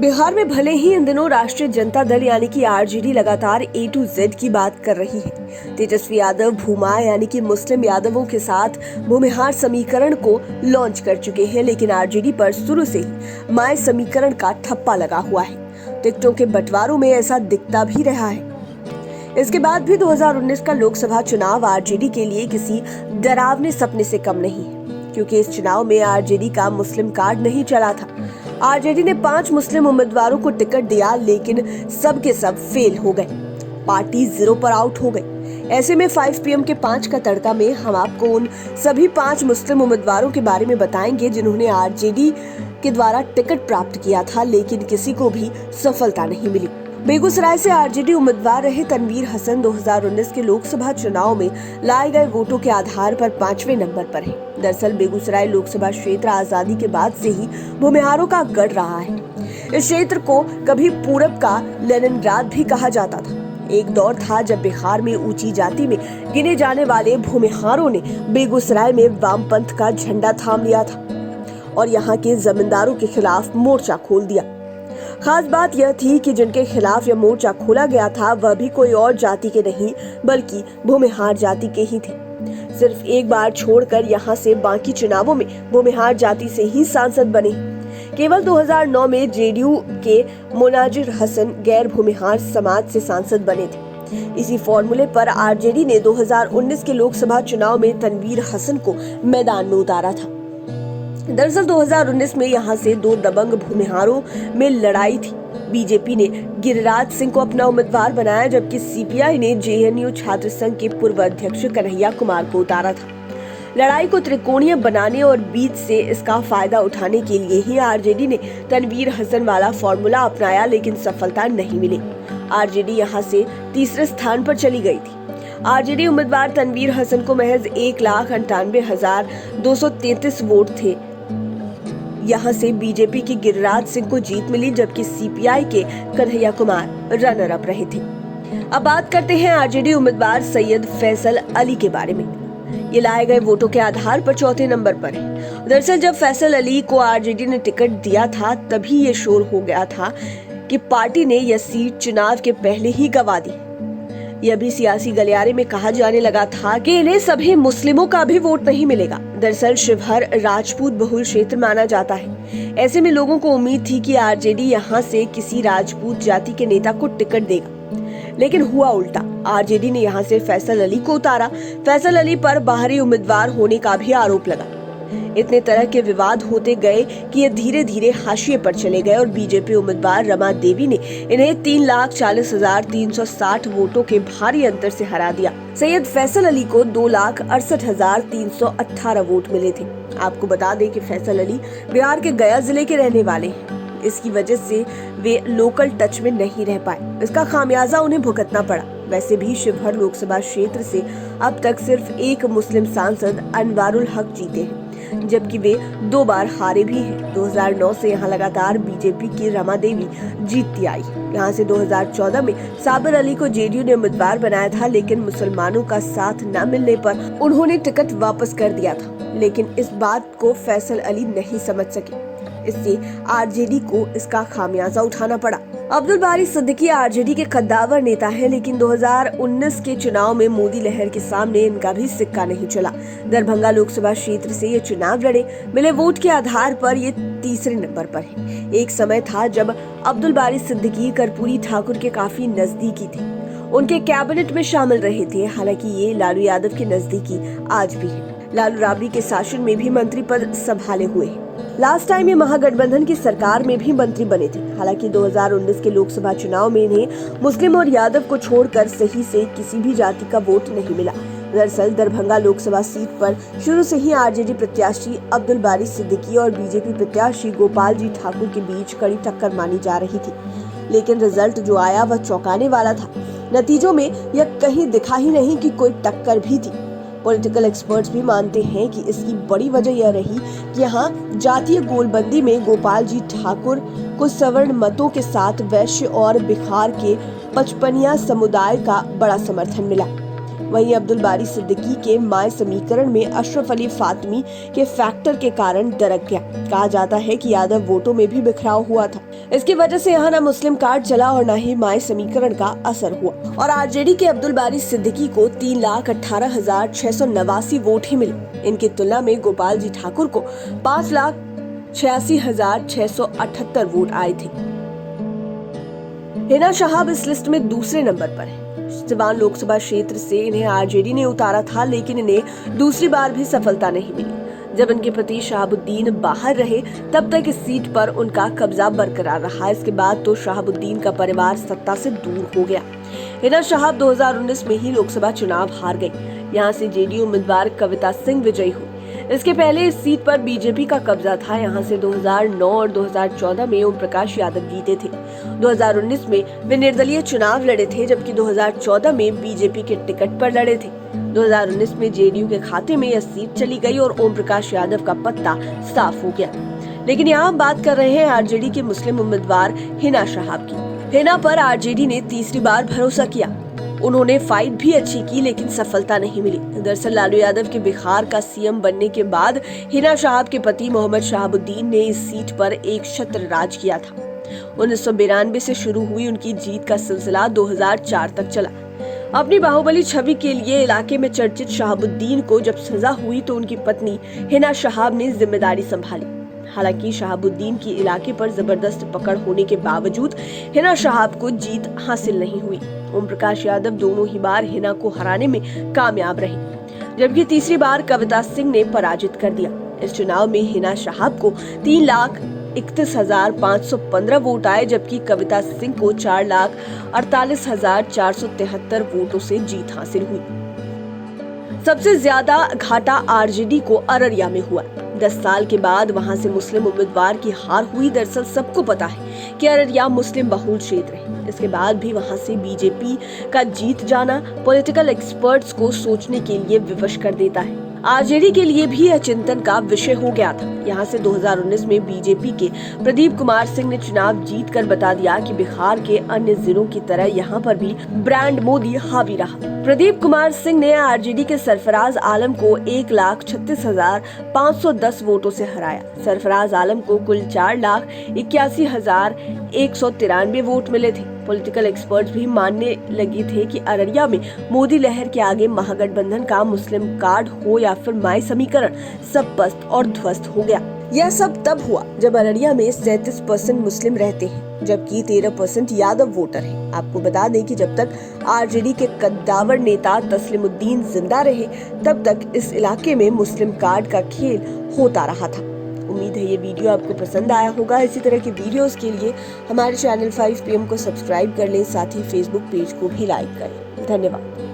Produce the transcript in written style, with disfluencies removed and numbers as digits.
बिहार में भले ही इन दिनों राष्ट्रीय जनता दल यानी कि आरजेडी लगातार A to Z की बात कर रही है। तेजस्वी यादव भूमा यानी कि मुस्लिम यादवों के साथ भूमिहार समीकरण को लॉन्च कर चुके हैं, लेकिन आरजेडी पर शुरू से ही माय समीकरण का ठप्पा लगा हुआ है। टिकटों के बंटवारों में ऐसा दिखता भी रहा है। इसके बाद भी 2019 का लोकसभा चुनाव आरजेडी के लिए किसी डरावने सपने से कम नहीं है, क्योंकि इस चुनाव में आरजेडी का मुस्लिम कार्ड नहीं चला था। आरजेडी ने 5 मुस्लिम उम्मीदवारों को टिकट दिया, लेकिन सब के सब फेल हो गए। पार्टी 0 पर आउट हो गई। ऐसे में 5 PM के 5 का तड़का में हम आपको उन सभी 5 मुस्लिम उम्मीदवारों के बारे में बताएंगे जिन्होंने आरजेडी के द्वारा टिकट प्राप्त किया था, लेकिन किसी को भी सफलता नहीं मिली। बेगूसराय से आरजेडी उम्मीदवार रहे तनवीर हसन 2019 के लोकसभा चुनाव में लाए गए वोटों के आधार पर 5वें नंबर पर है। दरअसल बेगूसराय लोकसभा क्षेत्र आजादी के बाद से ही भूमिहारों का गढ़ रहा है। इस क्षेत्र को कभी पूरब का लेनिनग्राद भी कहा जाता था। एक दौर था जब बिहार में ऊंची जाति में गिने जाने वाले भूमिहारों ने बेगूसराय में वामपंथ का झंडा थाम लिया था और यहाँ के जमींदारों के खिलाफ मोर्चा खोल दिया। खास बात यह थी कि जिनके खिलाफ यह मोर्चा खोला गया था वह भी कोई और जाति के नहीं बल्कि भूमिहार जाति के ही थे। सिर्फ एक बार छोड़कर यहाँ से बाकी चुनावों में भूमिहार जाति से ही सांसद बने। केवल 2009 में जेडीयू के मुनाजिर हसन गैर भूमिहार समाज से सांसद बने थे। इसी फॉर्मूले पर आरजेडी ने 2019 के लोकसभा चुनाव में तनवीर हसन को मैदान में उतारा था। दरअसल 2019 में यहाँ से 2 दबंग भूमिहारों में लड़ाई थी। बीजेपी ने गिरिराज सिंह को अपना उम्मीदवार बनाया, जबकि सीपीआई ने जेएनयू छात्र संघ के पूर्व अध्यक्ष कन्हैया कुमार को उतारा था। लड़ाई को त्रिकोणीय बनाने और बीच से इसका फायदा उठाने के लिए ही आरजेडी ने तनवीर हसन वाला फॉर्मूला अपनाया, लेकिन सफलता नहीं मिली। आरजेडी यहाँ से तीसरे स्थान पर चली गई थी। आरजेडी उम्मीदवार तनवीर हसन को महज 1,98,233 वोट थे। यहाँ से बीजेपी की गिरिराज सिंह को जीत मिली, जबकि सीपीआई के कन्हैया कुमार रनर अप रहे थे। अब बात करते हैं आरजेडी उम्मीदवार सैयद फैसल अली के बारे में। ये लाए गए वोटों के आधार पर 4थे नंबर पर है। दरअसल जब फैसल अली को आरजेडी ने टिकट दिया था तभी ये शोर हो गया था कि पार्टी ने यह सीट चुनाव के पहले ही गंवा दी। यह भी सियासी गलियारे में कहा जाने लगा था कि इन्हें सभी मुस्लिमों का भी वोट नहीं मिलेगा। दरअसल शिवहर राजपूत बहुल क्षेत्र माना जाता है। ऐसे में लोगों को उम्मीद थी कि आरजेडी यहाँ से किसी राजपूत जाति के नेता को टिकट देगा, लेकिन हुआ उल्टा। आरजेडी ने यहाँ से फैसल अली को उतारा। फैसल अली पर बाहरी उम्मीदवार होने का भी आरोप लगा। इतने तरह के विवाद होते गए कि ये धीरे धीरे हाशिए पर चले गए और बीजेपी उम्मीदवार रमा देवी ने इन्हें 3,40,360 वोटों के भारी अंतर से हरा दिया। सैयद फैसल अली को 2,68,318 वोट मिले थे। आपको बता दें कि फैसल अली बिहार के गया जिले के रहने वाले हैं। इसकी वजह से वे लोकल टच में नहीं रह पाए। इसका खामियाजा उन्हें भुगतना पड़ा। वैसे भी शिवहर लोकसभा क्षेत्र से अब तक सिर्फ एक मुस्लिम सांसद अनवारुल हक जीते हैं, जबकि वे 2 बार हारे भी हैं। 2009 से यहाँ लगातार बीजेपी की रमा देवी जीतती आई। यहाँ से 2014 में साबिर अली को जेडीयू ने उम्मीदवार बनाया था, लेकिन मुसलमानों का साथ न मिलने पर उन्होंने टिकट वापस कर दिया था। लेकिन इस बात को फैसल अली नहीं समझ सके। इससे आरजेडी को इसका खामियाजा उठाना पड़ा। अब्दुल बारी सिद्दीकी आरजेडी के कद्दावर नेता हैं, लेकिन 2019 के चुनाव में मोदी लहर के सामने इनका भी सिक्का नहीं चला। दरभंगा लोकसभा क्षेत्र से ये चुनाव लड़े। मिले वोट के आधार पर ये तीसरे नंबर पर है। एक समय था जब अब्दुल बारी सिद्दीकी कर्पूरी ठाकुर के काफी नजदीकी थे, उनके कैबिनेट में शामिल रहे थे। हालांकि ये लालू यादव के नजदीकी आज भी है। लालू राबड़ी के शासन में भी मंत्री पद संभाले हुए हैं। लास्ट टाइम ये महागठबंधन की सरकार में भी मंत्री बने थे। हालांकि 2019 के लोकसभा चुनाव में इन्हें मुस्लिम और यादव को छोड़कर सही से किसी भी जाति का वोट नहीं मिला। दरअसल दरभंगा लोकसभा सीट पर शुरू से ही आरजेडी प्रत्याशी अब्दुल बारी सिद्दीकी और बीजेपी प्रत्याशी गोपाल जी ठाकुर के बीच कड़ी टक्कर मानी जा रही थी, लेकिन रिजल्ट जो आया वह चौंकाने वाला था। नतीजों में यह कहीं दिखा ही नहीं कि कोई टक्कर भी थी। पॉलिटिकल एक्सपर्ट्स भी मानते हैं कि इसकी बड़ी वजह यह रही कि यहाँ जातीय गोलबंदी में गोपाल जी ठाकुर को सवर्ण मतों के साथ वैश्य और बिहार के पचपनिया समुदाय का बड़ा समर्थन मिला। वहीं अब्दुल बारी सिद्दीकी के माय समीकरण में अशरफ अली फातमी के फैक्टर के कारण दरक गया। कहा जाता है कि यादव वोटों में भी बिखराव हुआ था। इसकी वजह से यहाँ न मुस्लिम कार्ड चला और न ही माय समीकरण का असर हुआ और आरजेडी के अब्दुल बारी सिद्दीकी को 3,18,689 वोट ही मिले। इनकी तुलना में गोपाल जी ठाकुर को 5,86,678 वोट आए थे। हिना शहाब इस लिस्ट में दूसरे नंबर पर है। सिवान लोकसभा क्षेत्र से इन्हें आरजेडी ने उतारा था, लेकिन इन्हें दूसरी बार भी सफलता नहीं मिली। जब इनके पति शहाबुद्दीन बाहर रहे तब तक इस सीट पर उनका कब्जा बरकरार रहा। इसके बाद तो शहाबुद्दीन का परिवार सत्ता से दूर हो गया। हिना शहाब 2019 में ही लोकसभा चुनाव हार गई। यहाँ से जेडीयू उम्मीदवार कविता सिंह विजयी हुई। इसके पहले इस सीट पर बीजेपी का कब्जा था। यहाँ से 2009 और 2014 में ओम प्रकाश यादव जीते थे। 2019 में वे निर्दलीय चुनाव लड़े थे, जबकि 2014 में बीजेपी के टिकट पर लड़े थे। 2019 में जेडीयू के खाते में यह सीट चली गई और ओम प्रकाश यादव का पत्ता साफ हो गया। लेकिन यहाँ हम बात कर रहे हैं आरजेडी के मुस्लिम उम्मीदवार हिना शहाब की। हिना पर आरजेडी ने तीसरी बार भरोसा किया। उन्होंने फाइट भी अच्छी की, लेकिन सफलता नहीं मिली। दरअसल लालू यादव के बिहार का सीएम बनने के बाद हिना शहाब के पति मोहम्मद शहाबुद्दीन ने इस सीट पर एक छत्र राज किया था। 1992 से शुरू हुई उनकी जीत का सिलसिला 2004 तक चला। अपनी बाहुबली छवि के लिए इलाके में चर्चित शहाबुद्दीन को जब सजा हुई तो उनकी पत्नी हिना शहाब ने जिम्मेदारी संभाली। हालांकि शहाबुद्दीन की इलाके पर जबरदस्त पकड़ होने के बावजूद हिना शहाब को जीत हासिल नहीं हुई। ओम प्रकाश यादव दोनों ही बार हिना को हराने में कामयाब रहे, जबकि तीसरी बार कविता सिंह ने पराजित कर दिया। इस चुनाव में हिना शहाब को 3,31,515 वोट आए, जबकि कविता सिंह को 4,48,473 वोटों से जीत हासिल हुई। सबसे ज्यादा घाटा आरजेडी को अररिया में हुआ। 10 साल के बाद वहां से मुस्लिम उम्मीदवार की हार हुई। दरअसल सबको पता है कि अररिया मुस्लिम बहुल क्षेत्र है। इसके बाद भी वहां से बीजेपी का जीत जाना पॉलिटिकल एक्सपर्ट्स को सोचने के लिए विवश कर देता है। आरजेडी के लिए भी यह चिंतन का विषय हो गया था। यहाँ से 2019 में बीजेपी के प्रदीप कुमार सिंह ने चुनाव जीतकर बता दिया कि बिहार के अन्य जिलों की तरह यहाँ पर भी ब्रांड मोदी हावी रहा। प्रदीप कुमार सिंह ने आरजेडी के सरफराज आलम को 1,36,510 वोटों से हराया। सरफराज आलम को कुल 4,81,193 वोट मिले थे। पॉलिटिकल एक्सपर्ट्स भी मानने लगे थे कि अररिया में मोदी लहर के आगे महागठबंधन का मुस्लिम कार्ड हो या फिर माय समीकरण, सब पस्त और ध्वस्त हो गया। यह सब तब हुआ जब अररिया में 37% मुस्लिम रहते हैं, जबकि 13% यादव वोटर हैं। आपको बता दें कि जब तक आरजेडी के कद्दावर नेता तस्लीमुद्दीन जिंदा रहे तब तक इस इलाके में मुस्लिम कार्ड का खेल होता रहा था। उम्मीद है ये वीडियो आपको पसंद आया होगा। इसी तरह के वीडियोस के लिए हमारे चैनल 5 PM को सब्सक्राइब कर लें, साथ ही फेसबुक पेज को भी लाइक करें। धन्यवाद।